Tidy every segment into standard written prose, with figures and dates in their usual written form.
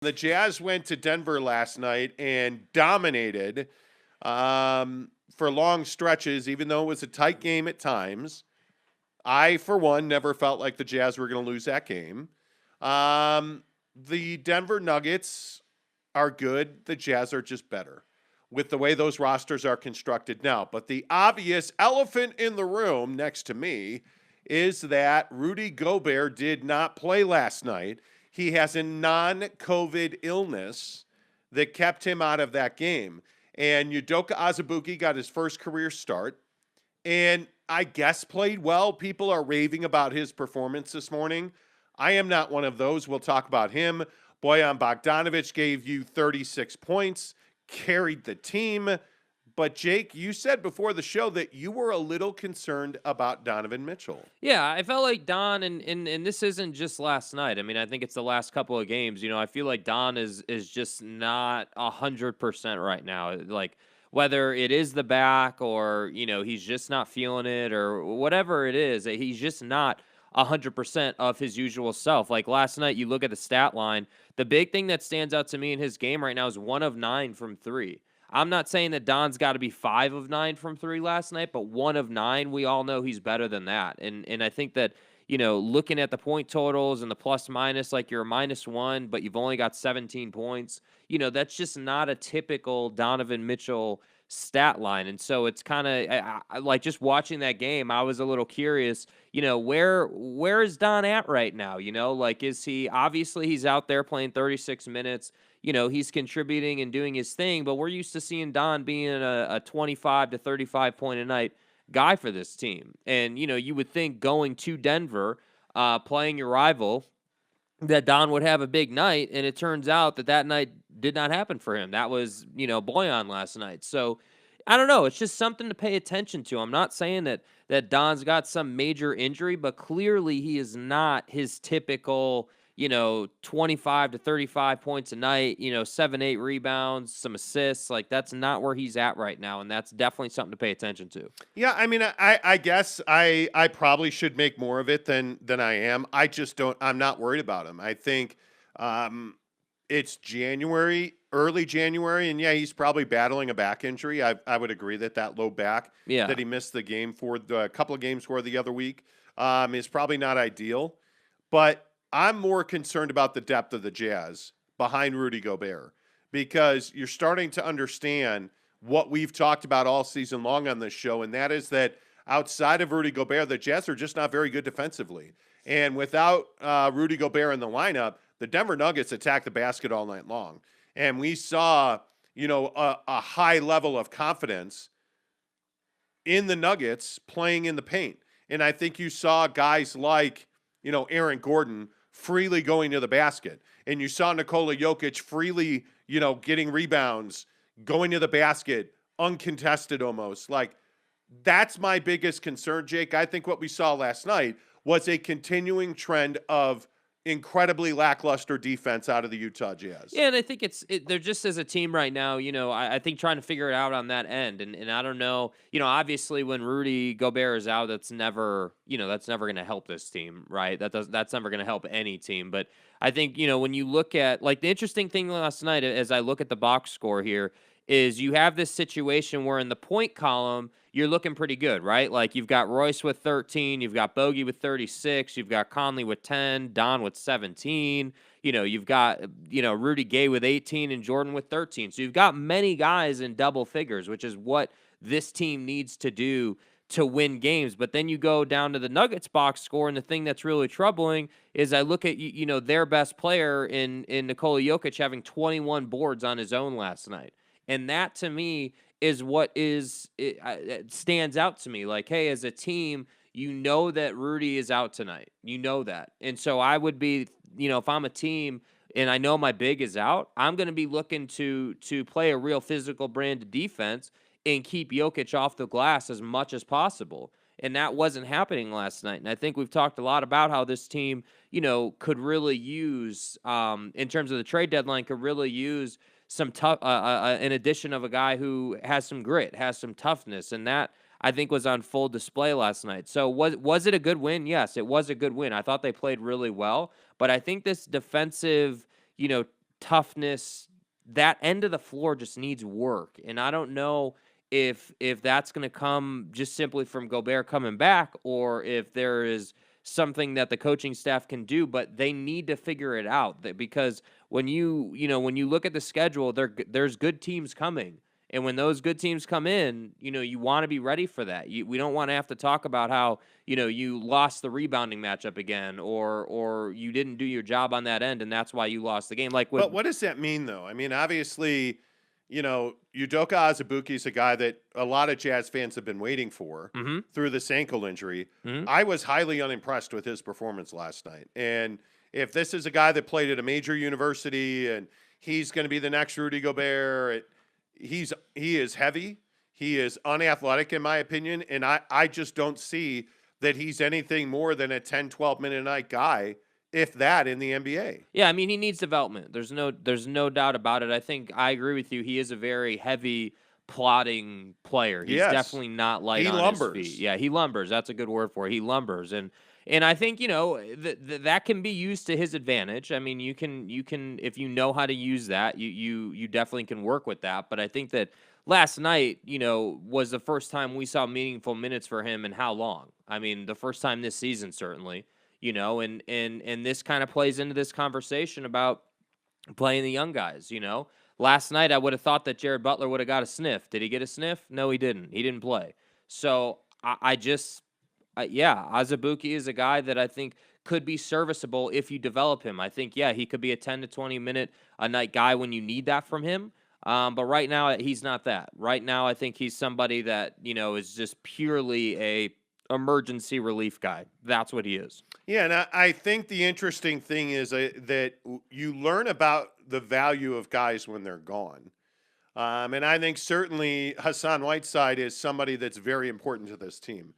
The Jazz went to Denver last night and dominated for long stretches, even though it was a tight game at times. I, for one, never felt like the Jazz were going to lose that game. The Denver Nuggets are good. The Jazz are just better with the way those rosters are constructed now. But the obvious elephant in the room next to me is that Rudy Gobert did not play last night. He has a non-COVID illness that kept him out of that game. And Udoka Azubuike got his first career start and I guess played well. People are raving about his performance this morning. I am not one of those. We'll talk about him. Bojan Bogdanovic gave you 36 points, carried the team. But Jake, you said before the show that you were a little concerned about Donovan Mitchell. Yeah, I felt like Don, and this isn't just last night. I mean, I think it's the last couple of games. I feel like Don is just not 100% right now. Like whether it is the back or he's just not feeling it or whatever it is, he's just not 100% of his usual self. Like last night, you look at the stat line. The big thing that stands out to me in his game right now is 1 of 9 from 3. I'm not saying that Don's got to be 5 of 9 from 3 last night, but 1 of 9, we all know he's better than that. And I think that, looking at the point totals and the plus minus, like you're a -1, but you've only got 17 points, that's just not a typical Donovan Mitchell stat line. And so it's kind of like just watching that game, I was a little curious, where is Don at right now? Like, is he obviously he's out there playing 36 minutes. He's contributing and doing his thing, but we're used to seeing Don being a 25 to 35 point a night guy for this team. And, you would think going to Denver, playing your rival, that Don would have a big night. And it turns out that night did not happen for him. That was, Bojan last night. So I don't know. It's just something to pay attention to. I'm not saying that Don's got some major injury, but clearly he is not his typical 25 to 35 points a night, 7, 8 rebounds, some assists. Like that's not where he's at right now. And that's definitely something to pay attention to. Yeah, I mean, I guess I probably should make more of it than I am. I just don't. I'm not worried about him. I think it's January, early January, and yeah, he's probably battling a back injury. I would agree that low back that he missed the game for the couple of games for the other week is probably not ideal. But I'm more concerned about the depth of the Jazz behind Rudy Gobert because you're starting to understand what we've talked about all season long on this show, and that is that outside of Rudy Gobert, the Jazz are just not very good defensively. And without Rudy Gobert in the lineup, the Denver Nuggets attack the basket all night long. And we saw, a high level of confidence in the Nuggets playing in the paint. And I think you saw guys like, Aaron Gordon freely going to the basket. And you saw Nikola Jokic freely, getting rebounds, going to the basket, uncontested almost. Like, that's my biggest concern, Jake. I think what we saw last night was a continuing trend of incredibly lackluster defense out of the Utah Jazz. Yeah, and I think they're just as a team right now, I think trying to figure it out on that end. And I don't know, obviously when Rudy Gobert is out, that's never going to help this team, right? That's never going to help any team. But I think, when you look at, like, the interesting thing last night, as I look at the box score here, is you have this situation where in the point column, you're looking pretty good, right? Like you've got Royce with 13, you've got Bogey with 36, you've got Conley with 10, Don with 17, you've got, Rudy Gay with 18 and Jordan with 13. So you've got many guys in double figures, which is what this team needs to do to win games. But then you go down to the Nuggets box score, and the thing that's really troubling is I look at, their best player in Nikola Jokic having 21 boards on his own last night. And that, to me, is what it stands out to me. Like, hey, as a team, that Rudy is out tonight. That. And so I would be, if I'm a team and I know my big is out, I'm going to be looking to play a real physical brand of defense and keep Jokic off the glass as much as possible. And that wasn't happening last night. And I think we've talked a lot about how this team, could really use, in terms of the trade deadline, could really use some tough, an addition of a guy who has some grit, has some toughness, and that I think was on full display last night. So was it a good win? Yes, it was a good win. I thought they played really well, but I think this defensive, toughness, that end of the floor just needs work. And I don't know if that's going to come just simply from Gobert coming back, or if there is something that the coaching staff can do, but they need to figure it out, because when when you look at the schedule, there's good teams coming. And when those good teams come in, you want to be ready for that. We don't want to have to talk about how, you lost the rebounding matchup again, or you didn't do your job on that end, and that's why you lost the game. But what does that mean, though? I mean, obviously, Udoka Azubuike is a guy that a lot of Jazz fans have been waiting for through this ankle injury. I was highly unimpressed with his performance last night. And if this is a guy that played at a major university and he's going to be the next Rudy Gobert, he is heavy. He is unathletic, in my opinion. And I just don't see that he's anything more than a 10, 12-minute a night guy, if that, in the NBA. Yeah, I mean, he needs development. There's no doubt about it. I think I agree with you. He is a very heavy, plodding player. He's definitely not light on his feet. Yeah, he lumbers. That's a good word for it. He lumbers. And I think, that can be used to his advantage. I mean, you can if you know how to use that, you definitely can work with that. But I think that last night, was the first time we saw meaningful minutes for him in how long? I mean, the first time this season, certainly. And this kind of plays into this conversation about playing the young guys. Last night I would have thought that Jared Butler would have got a sniff. Did he get a sniff? No, he didn't. He didn't play. So Azubuike is a guy that I think could be serviceable if you develop him. I think, he could be a 10 to 20 minute a night guy when you need that from him. But right now he's not that. Right now I think he's somebody that, is just purely a emergency relief guy. That's what he is. Yeah, and I think the interesting thing is that you learn about the value of guys when they're gone. And I think certainly Hassan Whiteside is somebody that's very important to this team.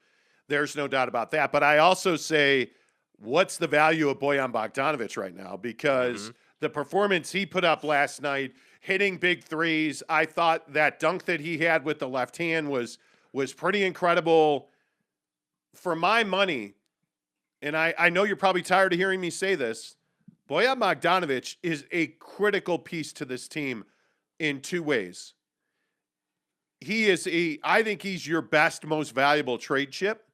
There's no doubt about that. But I also say, what's the value of Bojan Bogdanovic right now? Because the performance he put up last night, hitting big threes, I thought that dunk that he had with the left hand was pretty incredible. For my money, and I know you're probably tired of hearing me say this, Bojan Bogdanovic is a critical piece to this team in two ways. I think he's your best, most valuable trade chip.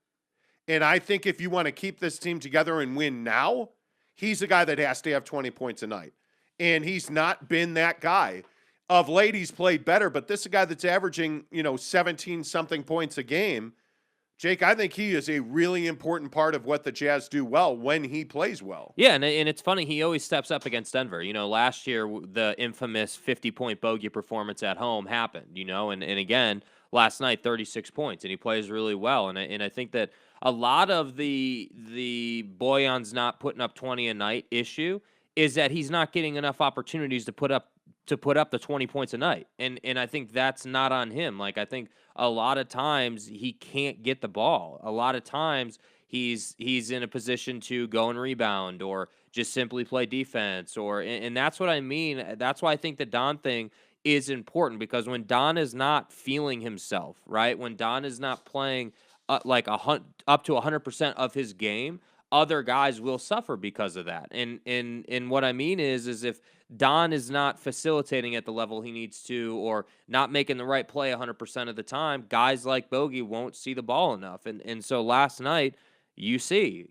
And I think if you want to keep this team together and win now, he's a guy that has to have 20 points a night. And he's not been that guy. Of late, he's played better, but this is a guy that's averaging, 17-something points a game. Jake, I think he is a really important part of what the Jazz do well when he plays well. Yeah, and it's funny, he always steps up against Denver. Last year, the infamous 50-point bogey performance at home happened, and again, last night, 36 points, and he plays really well. And I think that a lot of the Bojan's not putting up 20 a night issue is that he's not getting enough opportunities to put up the 20 points a night. And I think that's not on him. Like, I think a lot of times he can't get the ball. A lot of times he's in a position to go and rebound or just simply play defense, and that's what I mean. That's why I think the Don thing is important, because when Don is not feeling himself, right? When Don is not playing up to 100% of his game, other guys will suffer because of that. And what I mean is if Don is not facilitating at the level he needs to, or not making the right play 100% of the time, guys like Bogey won't see the ball enough. And so last night, you see,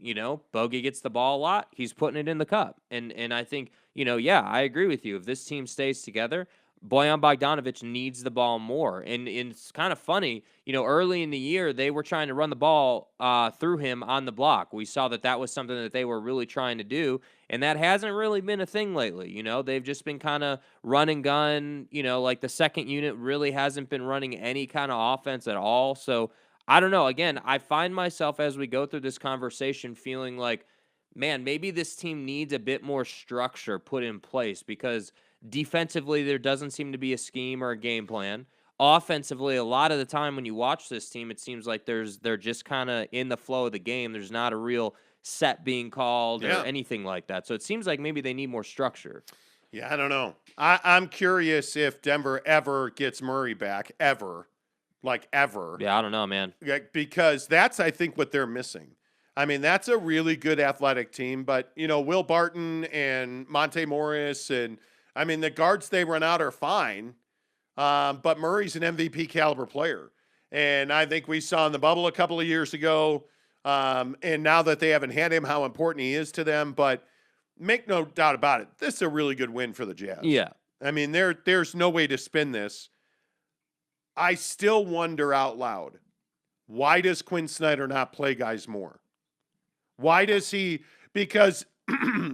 Bogey gets the ball a lot. He's putting it in the cup. And I think, I agree with you. If this team stays together, Bojan Bogdanovic needs the ball more. And it's kind of funny, early in the year, they were trying to run the ball through him on the block. We saw that was something that they were really trying to do, and that hasn't really been a thing lately. They've just been kind of run and gun, like the second unit really hasn't been running any kind of offense at all. So I don't know. Again, I find myself as we go through this conversation feeling like, man, maybe this team needs a bit more structure put in place, because defensively, there doesn't seem to be a scheme or a game plan. Offensively, a lot of the time when you watch this team, it seems like they're just kind of in the flow of the game. There's not a real set being called or anything like that. So it seems like maybe they need more structure. Yeah, I don't know. I'm curious if Denver ever gets Murray back, ever. Like, ever. Yeah, I don't know, man. Because that's, I think, what they're missing. I mean, that's a really good athletic team, but, Will Barton and Monte Morris and I mean, the guards they run out are fine, but Murray's an MVP caliber player. And I think we saw in the bubble a couple of years ago, and now that they haven't had him, how important he is to them. But make no doubt about it, this is a really good win for the Jazz. Yeah. I mean, there's no way to spin this. I still wonder out loud, why does Quinn Snyder not play guys more? Why does he? Because,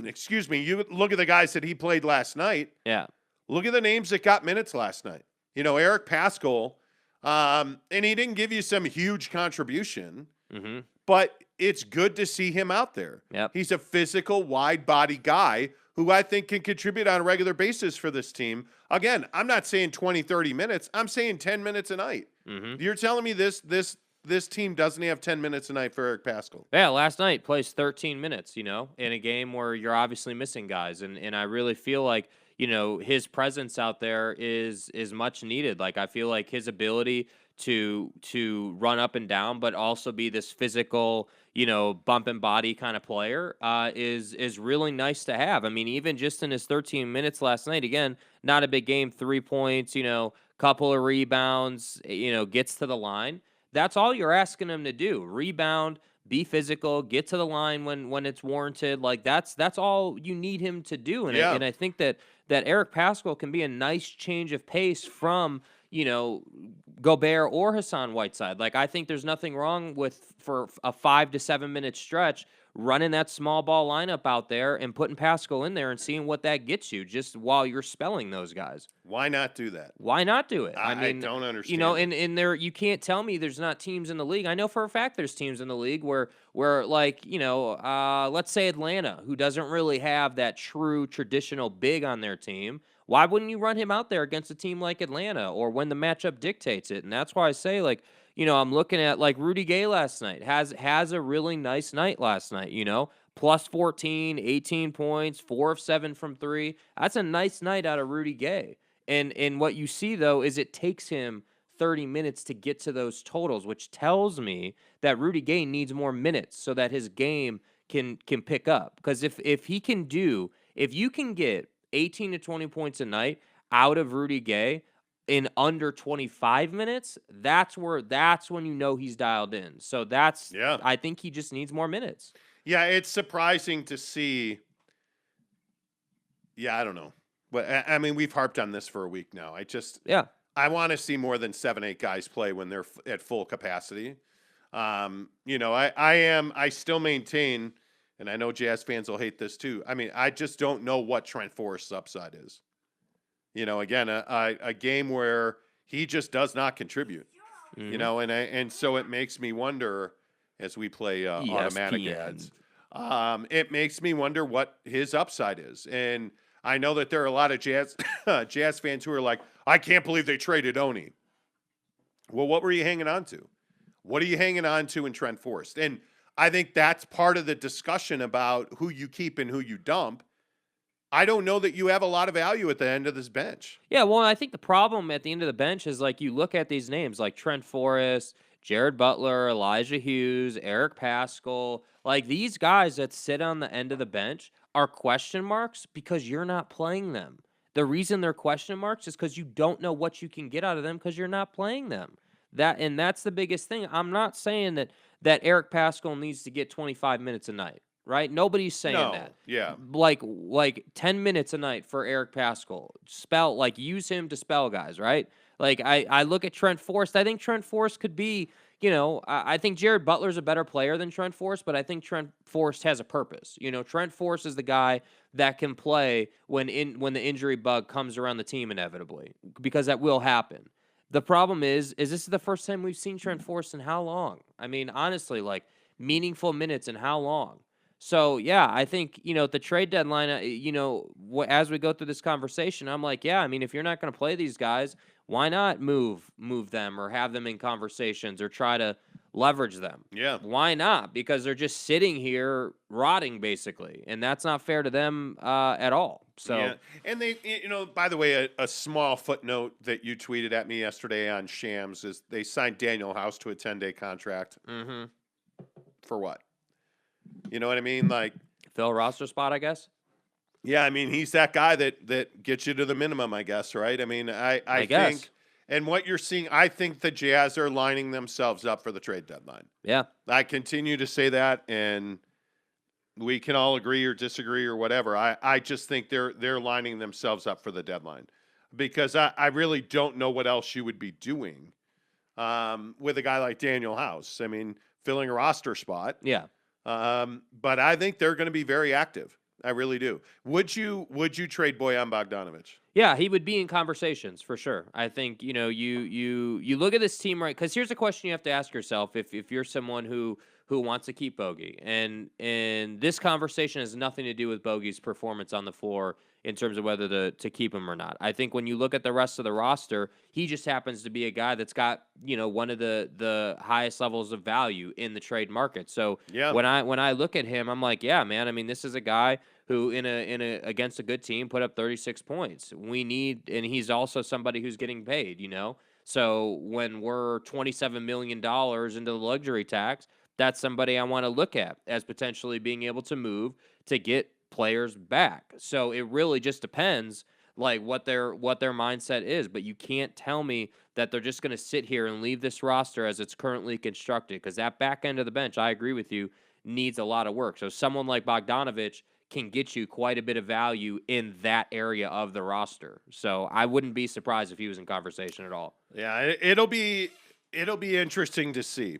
excuse me, you look at the guys that he played last night. Yeah. Look at the names that got minutes last night. You know, Eric Paschall, and he didn't give you some huge contribution, but it's good to see him out there. Yep. He's a physical, wide-body guy who I think can contribute on a regular basis for this team. Again, I'm not saying 20, 30 minutes. I'm saying 10 minutes a night. You're telling me this team doesn't have 10 minutes a night for Eric Paschall? Yeah, last night plays 13 minutes, you know, in a game where you're obviously missing guys. And I really feel like, you know, his presence out there is much needed. Like, I feel like his ability to run up and down, but also be this physical, you know, bump and body kind of player is really nice to have. I mean, even just in his 13 minutes last night, again, not a big game, 3 points, you know, couple of rebounds, you know, gets to the line. That's all you're asking him to do. Rebound, be physical, get to the line when it's warranted. Like, that's all you need him to do. And I think that Eric Paschall can be a nice change of pace from, you know, Gobert or Hassan Whiteside. Like, I think there's nothing wrong with, for a 5 to 7 minute stretch, running that small ball lineup out there and putting Paschall in there and seeing what that gets you just while you're spelling those guys. Why not do that? Why not do it? I mean, don't understand. You know, and there, you can't tell me there's not teams in the league. I know for a fact there's teams in the league where like, you know, let's say Atlanta, who doesn't really have that true traditional big on their team. Why wouldn't you run him out there against a team like Atlanta, or when the matchup dictates it? And that's why I say, like, you know, I'm looking at, like, Rudy Gay last night has a really nice night last night, you know, plus 14, 18 points, 4 of 7 from 3. That's a nice night out of Rudy Gay. And what you see, though, is it takes him 30 minutes to get to those totals, which tells me that Rudy Gay needs more minutes so that his game can pick up. Because if you can get 18 to 20 points a night out of Rudy Gay in under 25 minutes, that's when you know he's dialed in. So I think he just needs more minutes. Yeah, it's surprising to see. Yeah, I don't know. But I mean, we've harped on this for a week now. I want to see more than 7, 8 guys play when they're at full capacity. You know, I still maintain, and I know Jazz fans will hate this too. I mean, I just don't know what Trent Forrest's upside is. You know, again, a game where he just does not contribute. You know, and so it makes me wonder as we play automatic ads. It makes me wonder what his upside is. And I know that there are a lot of Jazz fans who are like, I can't believe they traded Oni. Well, what were you hanging on to? What are you hanging on to in Trent Forrest? And I think that's part of the discussion about who you keep and who you dump. I don't know that you have a lot of value at the end of this bench. Yeah, well, I think the problem at the end of the bench is, like, you look at these names like Trent Forrest, Jared Butler, Elijah Hughes, Eric Paschall. Like, these guys that sit on the end of the bench are question marks because you're not playing them. The reason they're question marks is because you don't know what you can get out of them because you're not playing them. That's the biggest thing. I'm not saying that Eric Paschall needs to get 25 minutes a night, right? Nobody's saying that. Yeah. Like 10 minutes a night for Eric Paschall. Use him to spell guys, right? Like, I look at Trent Forrest. I think Trent Forrest could be, you know, I think Jared Butler's a better player than Trent Forrest, but I think Trent Forrest has a purpose. You know, Trent Forrest is the guy that can play when the injury bug comes around the team inevitably, because that will happen. The problem is this is the first time we've seen Trent Forrest in how long? I mean, honestly, like, meaningful minutes in how long? So, yeah, I think, you know, at the trade deadline, you know, as we go through this conversation, I'm like, yeah, I mean, if you're not going to play these guys, why not move them or have them in conversations or try to leverage them? Yeah. Why not? Because they're just sitting here rotting, basically, and that's not fair to them at all. So, yeah. And they, you know, by the way, a small footnote that you tweeted at me yesterday on Shams is they signed Daniel House to a 10-day contract. For what? You know what I mean? Like, fill a roster spot, I guess. Yeah, I mean, he's that guy that gets you to the minimum, I guess, right? I mean, I I guess. think, and what you're seeing, I think the Jazz are lining themselves up for the trade deadline. Yeah. I continue to say that, and we can all agree or disagree or whatever. I just think they're lining themselves up for the deadline because I really don't know what else you would be doing with a guy like Daniel House. I mean, filling a roster spot. Yeah. But I think they're going to be very active. I really do. Would you trade Bojan Bogdanovic? Yeah, he would be in conversations for sure. I think, you look at this team, right? Because here's a question you have to ask yourself if you're someone who wants to keep Bogey. And this conversation has nothing to do with Bogey's performance on the floor in terms of whether to keep him or not. I think when you look at the rest of the roster, he just happens to be a guy that's got, one of the highest levels of value in the trade market. So Yeah. when I look at him, I'm like, yeah, man, I mean, this is a guy who in a against a good team put up 36 points. And he's also somebody who's getting paid. So when we're $27 million into the luxury tax, that's somebody I want to look at as potentially being able to move to get players back. So it really just depends like what their mindset is, but you can't tell me that they're just going to sit here and leave this roster as it's currently constructed, because that back end of the bench, I agree with you, needs a lot of work. So someone like Bogdanovic can get you quite a bit of value in that area of the roster. So I wouldn't be surprised if he was in conversation at all. Yeah, it'll be interesting to see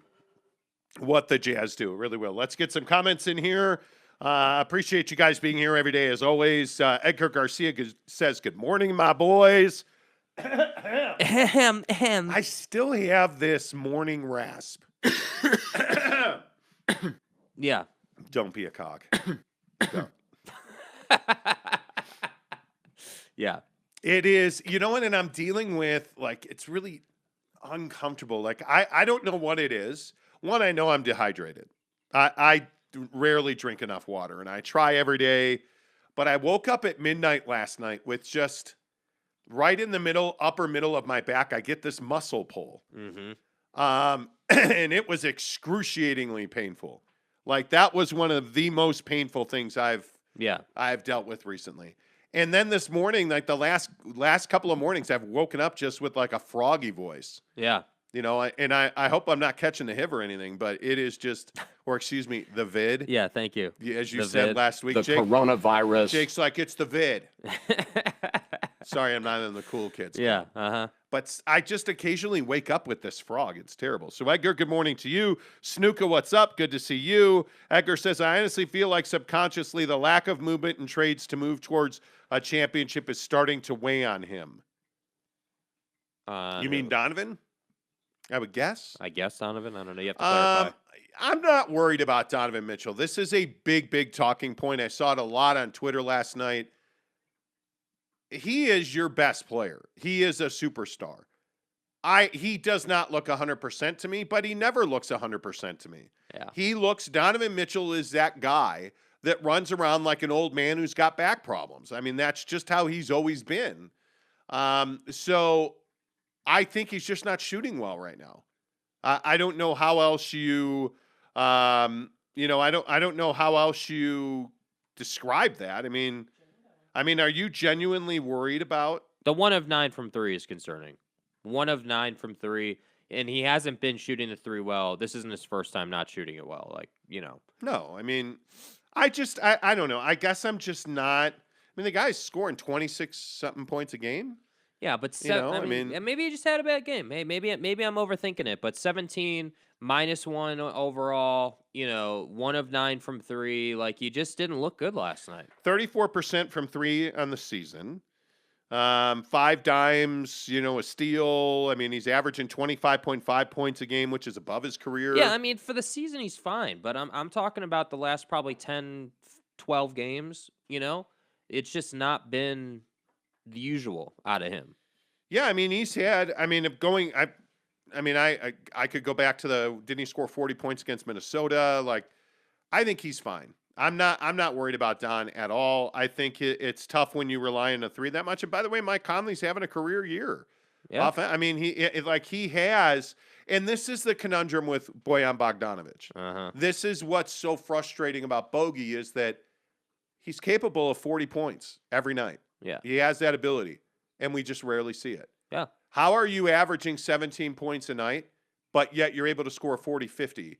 what the Jazz do. It really will. Let's get some comments in here. Appreciate you guys being here every day as always. Edgar Garcia says, "Good morning, my boys." I still have this morning rasp. Yeah. Don't be a cock. Yeah. It is, what, and I'm dealing with, like, it's really uncomfortable. Like, I don't know what it is. One, I know I'm dehydrated. I rarely drink enough water, and I try every day. But I woke up at midnight last night with just right in the upper middle of my back, I get this muscle pull. Mm-hmm. And it was excruciatingly painful. Like, that was one of the most painful things I've dealt with recently. And then this morning, like the last couple of mornings, I've woken up just with like a froggy voice. Yeah. And I hope I'm not catching the HIV or anything, but it is just, or excuse me, the vid. Yeah, thank you. As you said last week, the Jake, coronavirus. Jake's like, it's the vid. Sorry, I'm not in the cool kids. Yeah, uh-huh. But I just occasionally wake up with this frog. It's terrible. So, Edgar, good morning to you. Snuka, what's up? Good to see you. Edgar says, I honestly feel like subconsciously the lack of movement and trades to move towards a championship is starting to weigh on him. You mean Donovan? I would guess. I guess Donovan. I don't know. You have to clarify. I'm not worried about Donovan Mitchell. This is a big, big talking point. I saw it a lot on Twitter last night. He is your best player. He is a superstar. He does not look 100% to me, but he never looks 100% to me. Yeah. Donovan Mitchell is that guy that runs around like an old man who's got back problems. I mean, that's just how he's always been. So I think he's just not shooting well right now. I don't know how else I don't know how else you describe that. I mean, are you genuinely worried about? The 1 of 9 from 3 is concerning. 1 of 9 from 3, and he hasn't been shooting the 3 well. This isn't his first time not shooting it well. No, I mean, I don't know. I guess I'm just not. I mean, the guy's scoring 26-something points a game. Yeah, but and maybe he just had a bad game. Hey, maybe I'm overthinking it. But 17 -1 overall. 1 of 9 from 3. Like, you just didn't look good last night. 34% from 3 on the season. 5 dimes. A steal. I mean, he's averaging 25.5 points a game, which is above his career. Yeah, I mean, for the season he's fine, but I'm talking about the last probably 10, 12 games. It's just not been the usual out of him. Yeah, I mean, he's had. I mean, I could go back to didn't he score 40 points against Minnesota? Like, I think he's fine. I'm not worried about Don at all. I think it's tough when you rely on a 3 that much. And by the way, Mike Conley's having a career year. Yeah. I mean, he has, and this is the conundrum with Bojan Bogdanovic. Uh-huh. This is what's so frustrating about Bogey is that he's capable of 40 points every night. Yeah. He has that ability, and we just rarely see it. Yeah. How are you averaging 17 points a night, but yet you're able to score 40, 50?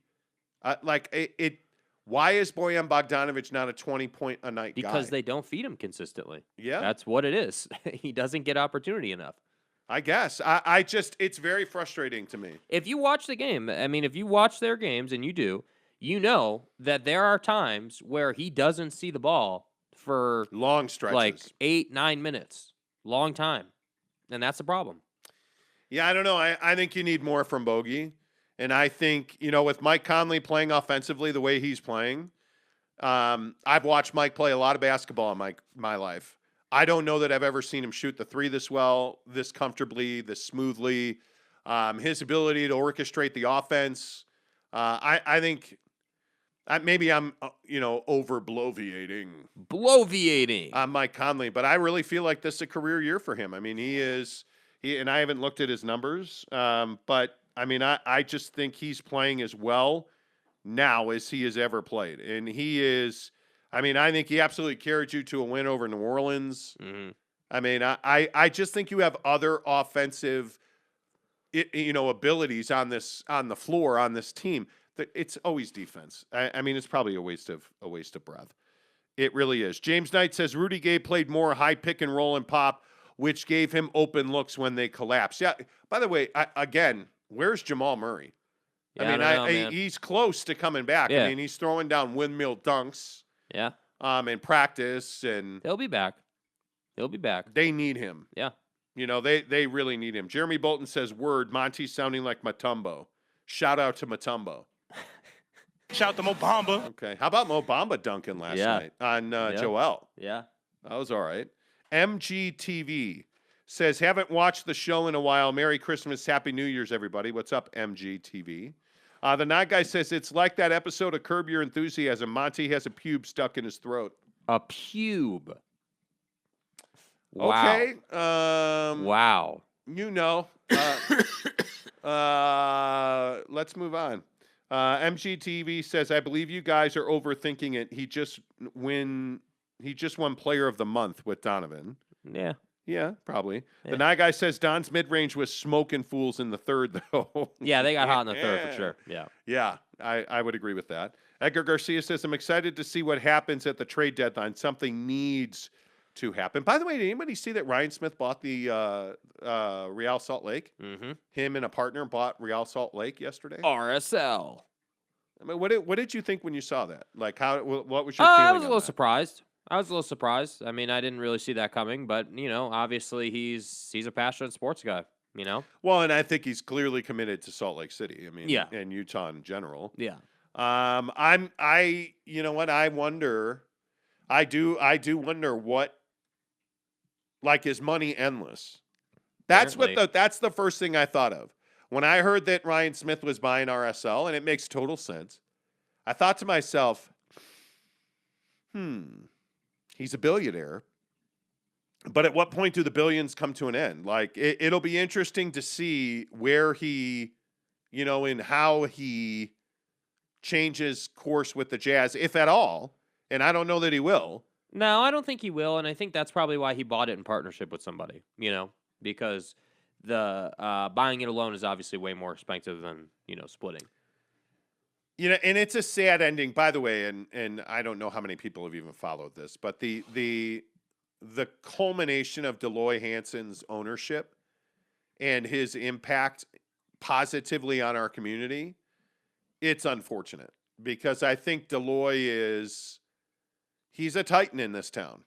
Why is Bojan Bogdanovic not a 20-point a night guy? Because they don't feed him consistently. Yeah. That's what it is. He doesn't get opportunity enough. I guess. It's very frustrating to me. If you watch the game, I mean, if you watch their games, and you do, you know that there are times where he doesn't see the ball for long stretches, like 8-9 minutes, long time, and that's the problem. Yeah, I don't know. I think you need more from Bogey, and I think with Mike Conley playing offensively the way he's playing, I've watched Mike play a lot of basketball in my life. I don't know that I've ever seen him shoot the three this well, this comfortably, this smoothly. His ability to orchestrate the offense. I think maybe I'm over bloviating on Mike Conley, but I really feel like this is a career year for him. I mean, and I haven't looked at his numbers, but I mean, I just think he's playing as well now as he has ever played, and he is. I mean, I think he absolutely carried you to a win over New Orleans. Mm-hmm. I mean, I just think you have other offensive, abilities on the floor on this team. It's always defense. I mean, it's probably a waste of breath. It really is. James Knight says Rudy Gay played more high pick and roll and pop, which gave him open looks when they collapsed. Yeah. By the way, again, where's Jamal Murray? Yeah, I mean, he's close to coming back. Yeah. I mean, he's throwing down windmill dunks. Yeah. In practice, and he'll be back. They need him. Yeah. They really need him. Jeremy Bolton says, "Word, Monty's sounding like Mutombo." Shout out to Mutombo. Shout out to Mo Bamba. Okay. How about Mo Bamba dunking last night on Joel? Yeah. That was all right. MGTV says, "Haven't watched the show in a while. Merry Christmas, Happy New Year's, everybody." What's up, MGTV? The Not Guy says, "It's like that episode of Curb Your Enthusiasm. Monty has a pube stuck in his throat." A pube. Wow. Okay. Wow. Let's move on. MGTV says, "I believe you guys are overthinking it. He just won Player of the Month with Donovan." Yeah. Yeah, probably. Yeah. The Night Guy says Don's mid-range was smoking fools in the third, though. Yeah, they got hot in the third for sure. Yeah. Yeah, I would agree with that. Edgar Garcia says, "I'm excited to see what happens at the trade deadline. Something needs to happen." By the way, did anybody see that Ryan Smith bought the Real Salt Lake? Mm-hmm. Him and a partner bought Real Salt Lake yesterday. RSL. I mean, what did you think when you saw that? Like, what was your feeling? I was a little that? surprised. I mean, I didn't really see that coming, but obviously he's a passionate sports guy. Well, and I think he's clearly committed to Salt Lake City. I mean, yeah, and Utah in general. Yeah. You know what? I wonder. I do wonder what. Like, is money endless? That's the first thing I thought of when I heard that Ryan Smith was buying RSL, and it makes total sense. I thought to myself, he's a billionaire, but at what point do the billions come to an end? Like, it'll be interesting to see where he, and how he changes course with the Jazz, if at all. And I don't know that he will. No, I don't think he will, and I think that's probably why he bought it in partnership with somebody, because the buying it alone is obviously way more expensive than, splitting. And it's a sad ending, by the way, and I don't know how many people have even followed this, but the culmination of Deloy Hansen's ownership and his impact positively on our community, it's unfortunate because I think Deloy he's a titan in this town,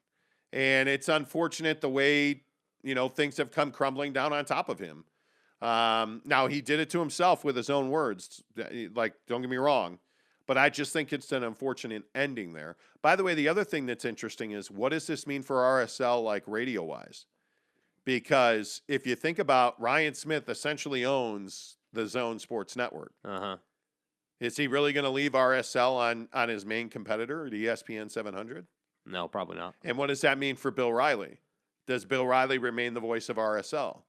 and it's unfortunate the way, things have come crumbling down on top of him. Now he did it to himself with his own words. Like, don't get me wrong, but I just think it's an unfortunate ending there. By the way, the other thing that's interesting is what does this mean for RSL, like radio wise? Because if you think about Ryan Smith essentially owns the Zone Sports Network. Uh-huh. Is he really going to leave RSL on his main competitor at ESPN 700? No, probably not. And what does that mean for Bill Riley? Does Bill Riley remain the voice of RSL?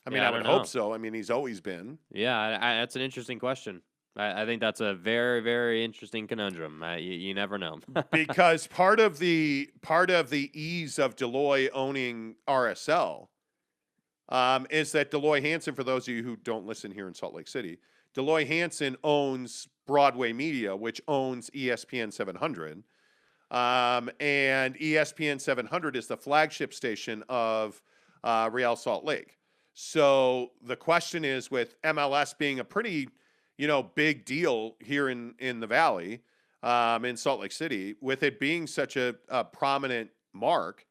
I mean, I would hope so. I mean, he's always been. Yeah, that's an interesting question. I think that's a very, very interesting conundrum. You never know. Because part of the ease of Deloy owning RSL is that Deloy Hansen, for those of you who don't listen here in Salt Lake City, Deloy Hansen owns Broadway Media, which owns ESPN 700. And ESPN 700 is the flagship station of Real Salt Lake. So the question is, with MLS being a pretty, big deal here in the Valley, in Salt Lake City, with it being such a prominent mark,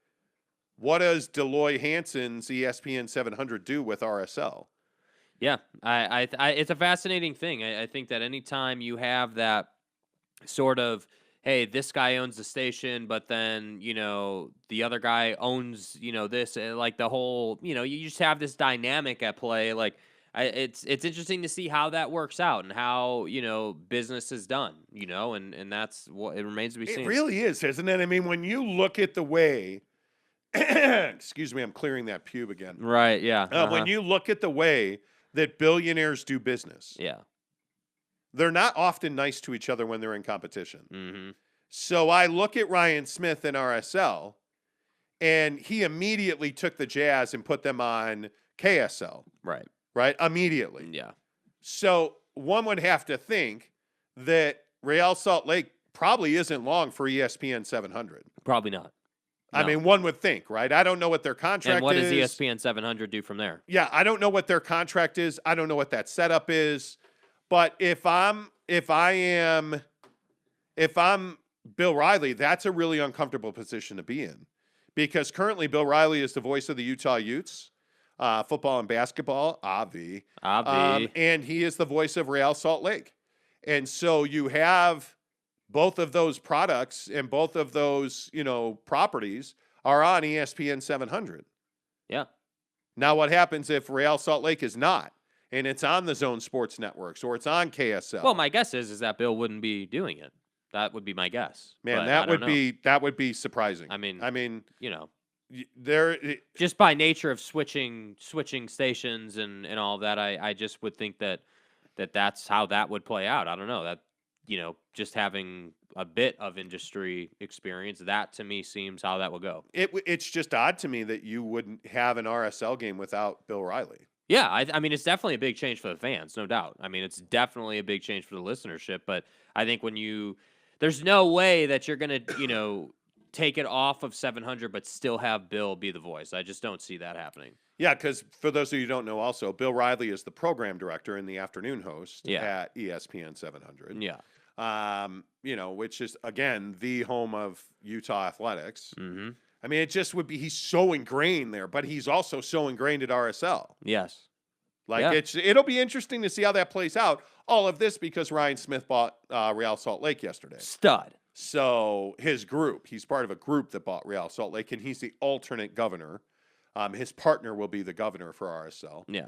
what does Deloy Hansen's ESPN 700 do with RSL? Yeah, it's a fascinating thing. I think that anytime you have that sort of, hey, this guy owns the station, but then, the other guy owns, this, like the whole, you just have this dynamic at play. Like, it's interesting to see how that works out and how, business is done, and that's what it remains to be seen. It really is, isn't it? I mean, when you look at the way, excuse me, I'm clearing that pube again. Right, yeah. When you look at the way that billionaires do business, yeah. They're not often nice to each other when they're in competition. Mm-hmm. So I look at Ryan Smith in RSL, and he immediately took the Jazz and put them on KSL. Right. Right? Immediately. Yeah. So one would have to think that Real Salt Lake probably isn't long for ESPN 700. Probably not. No. I mean, one would think, right? I don't know what their contract is. And what does ESPN 700 do from there? Yeah, I don't know what their contract is. I don't know what that setup is. But if I'm Bill Riley, that's a really uncomfortable position to be in, because currently Bill Riley is the voice of the Utah Utes, football and basketball, Avi, and he is the voice of Real Salt Lake. And so you have both of those products and both of those, properties are on ESPN 700. Yeah. Now, what happens if Real Salt Lake is not? And it's on the Zone Sports Networks or it's on KSL. Well, my guess is that Bill wouldn't be doing it. That would be my guess. Man, but that would be surprising. I mean, there just by nature of switching stations and all of that, I just would think that's how that would play out. I don't know. That just having a bit of industry experience, that to me seems how that would go. It's just odd to me that you wouldn't have an RSL game without Bill Riley. Yeah, I mean, it's definitely a big change for the fans, no doubt. I mean, it's definitely a big change for the listenership, but I think there's no way that you're going to, take it off of 700 but still have Bill be the voice. I just don't see that happening. Yeah, because for those of you who don't know also, Bill Riley is the program director and the afternoon host at ESPN 700. Yeah. Which is, again, the home of Utah athletics. Mm-hmm. I mean, it just would be, he's so ingrained there, but he's also so ingrained at RSL. Yes. It'll be interesting to see how that plays out. All of this because Ryan Smith bought Real Salt Lake yesterday. Stud. So his group, he's part of a group that bought Real Salt Lake, and he's the alternate governor. His partner will be the governor for RSL. Yeah.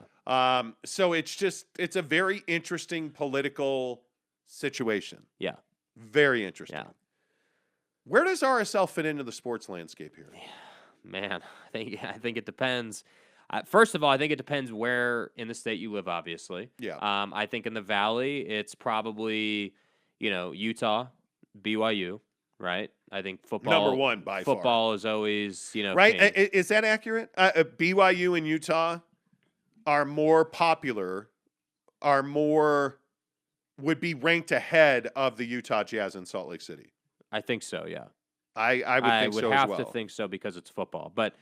So it's a very interesting political situation. Yeah. Very interesting. Yeah. Where does RSL fit into the sports landscape here? Man, I think it depends. First of all, I think it depends where in the state you live, obviously. Yeah. I think in the Valley, it's probably, Utah, BYU, right? I think football. Number one by far. Football is always, right? king. Is that accurate? BYU and Utah are more popular, would be ranked ahead of the Utah Jazz in Salt Lake City. I think so, yeah. I would have as well. to think so because it's football. But,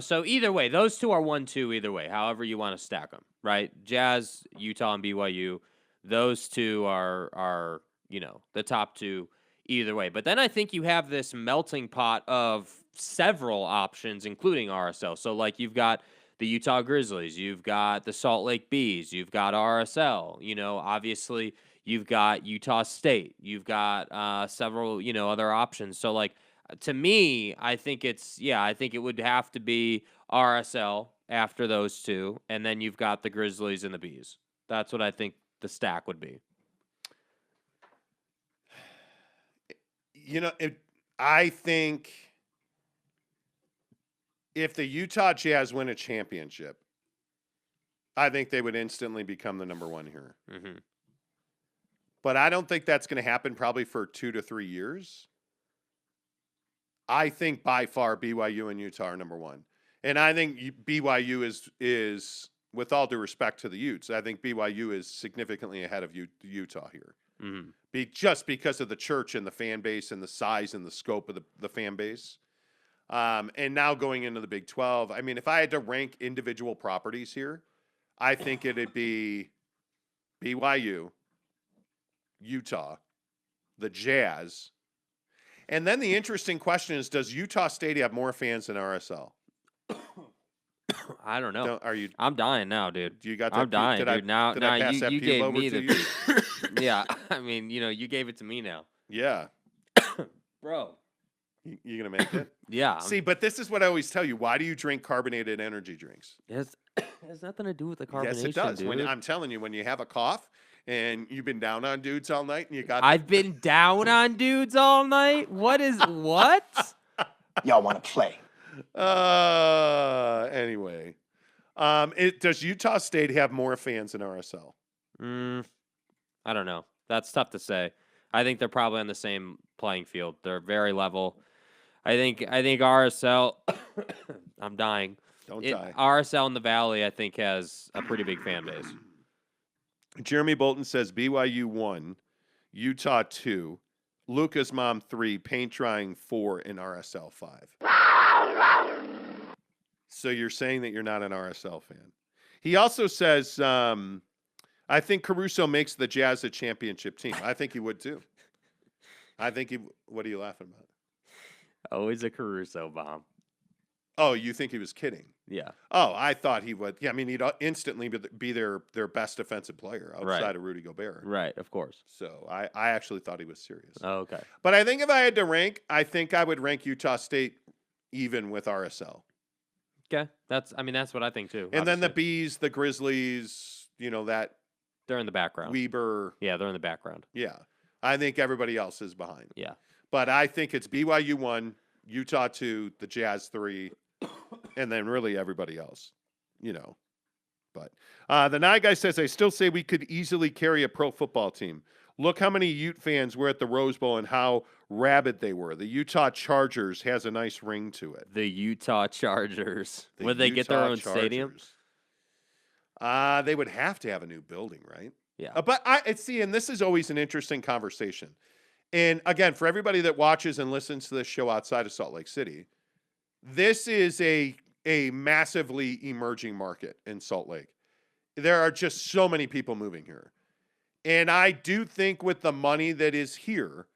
so either way, those two are 1-2 either way, however you want to stack them, right? Jazz, Utah, and BYU, those two are the top two either way. But then I think you have this melting pot of several options, including RSL. So, like, you've got the Utah Grizzlies, you've got the Salt Lake Bees, you've got RSL, obviously you've got Utah State, you've got several, other options. So, like, to me, I think it would have to be RSL after those two, and then you've got the Grizzlies and the Bees. That's what I think the stack would be. I think if the Utah Jazz win a championship, I think they would instantly become the number one here. Mm-hmm. but I don't think that's going to happen probably for 2 to 3 years. I think by far BYU and Utah are number one. And I think BYU is with all due respect to the Utes, I think BYU is significantly ahead of Utah here. Mm-hmm. Just because of the church and the fan base and the size and the scope of the fan base. And now going into the Big 12, I mean, if I had to rank individual properties here, I think it'd be BYU, Utah, the Jazz. And then the interesting question is, does Utah State have more fans than RSL? I don't know. Are you? I'm dying now, dude. You got that? I'm dying, dude. Now pass that you pube gave over me to the. you? Yeah, I mean, you gave it to me now. Yeah, bro. You gonna make it? Yeah. See, but this is what I always tell you. Why do you drink carbonated energy drinks? It has nothing to do with the carbonation. Yes, it does. Dude. I'm telling you, when you have a cough and you've been down on dudes all night, and you got. I've been down on dudes all night. What? Y'all want to play? Anyway, does Utah State have more fans than RSL? I don't know. That's tough to say. I think they're probably on the same playing field. They're very level. I think RSL. I'm dying. Don't die. RSL in the Valley, I think, has a pretty big fan base. Jeremy Bolton says BYU 1, Utah 2, Luca's mom 3, paint drying 4, and RSL 5. So you're saying that you're not an RSL fan. He also says, I think Caruso makes the Jazz a championship team. I think he would too. What are you laughing about? Always a Caruso bomb. Oh, you think he was kidding? Yeah. Oh, I thought he would. Yeah, I mean, he'd instantly be their best defensive player outside of Rudy Gobert. Right, of course. So I actually thought he was serious. Oh, okay. But I think if I had to rank, I think I would rank Utah State even with RSL. Okay. That's what I think too. And then the obviously. Bees, the Grizzlies, that They're in the background. Weber. Yeah, they're in the background. Yeah. I think everybody else is behind. Yeah. But I think it's BYU 1, Utah 2, the Jazz 3, and then really everybody else, But the Nye Guy says, I still say we could easily carry a pro football team. Look how many Ute fans were at the Rose Bowl and how rabid they were. The Utah Chargers has a nice ring to it. The Utah Chargers. Would they get their own stadium? They would have to have a new building, right? Yeah. But and this is always an interesting conversation. And again, for everybody that watches and listens to this show outside of Salt Lake City, this is a massively emerging market in Salt Lake. There are just so many people moving here. And I do think with the money that is here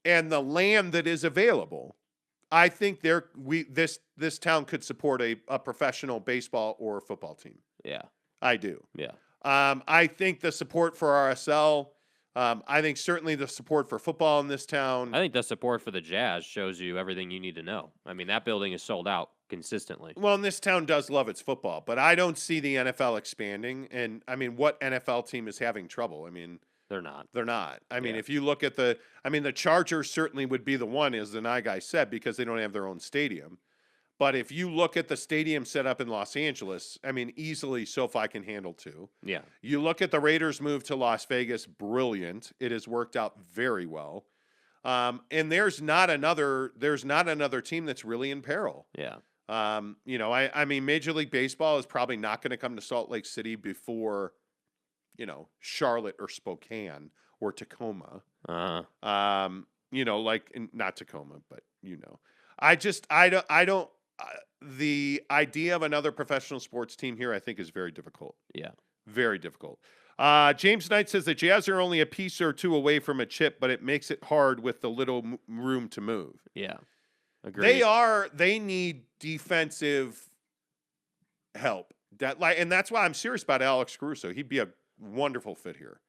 and the land that is available, I think this town could support a professional baseball or football team. Yeah. I do. Yeah. I think the support for RSL, I think certainly the support for football in this town. I think the support for the Jazz shows you everything you need to know. I mean, that building is sold out consistently. Well, and this town does love its football, but I don't see the NFL expanding. And I mean, what NFL team is having trouble? I mean, they're not. I mean, if you look at the Chargers certainly would be the one, as the Nye Guy said, because they don't have their own stadium. But if you look at the stadium set up in Los Angeles, I mean, easily SoFi can handle 2. Yeah. You look at the Raiders' move to Las Vegas, brilliant. It has worked out very well. And there's not another team that's really in peril. Yeah. I mean, Major League Baseball is probably not going to come to Salt Lake City before, Charlotte or Spokane or Tacoma. Uh-huh. Not Tacoma, but I don't. The idea of another professional sports team here, I think, is very difficult. Yeah. Very difficult. James Knight says the Jazz are only a piece or two away from a chip, but it makes it hard with the little room to move. Yeah. Agreed. They need defensive help. And that's why I'm serious about Alex Caruso. He'd be a wonderful fit here.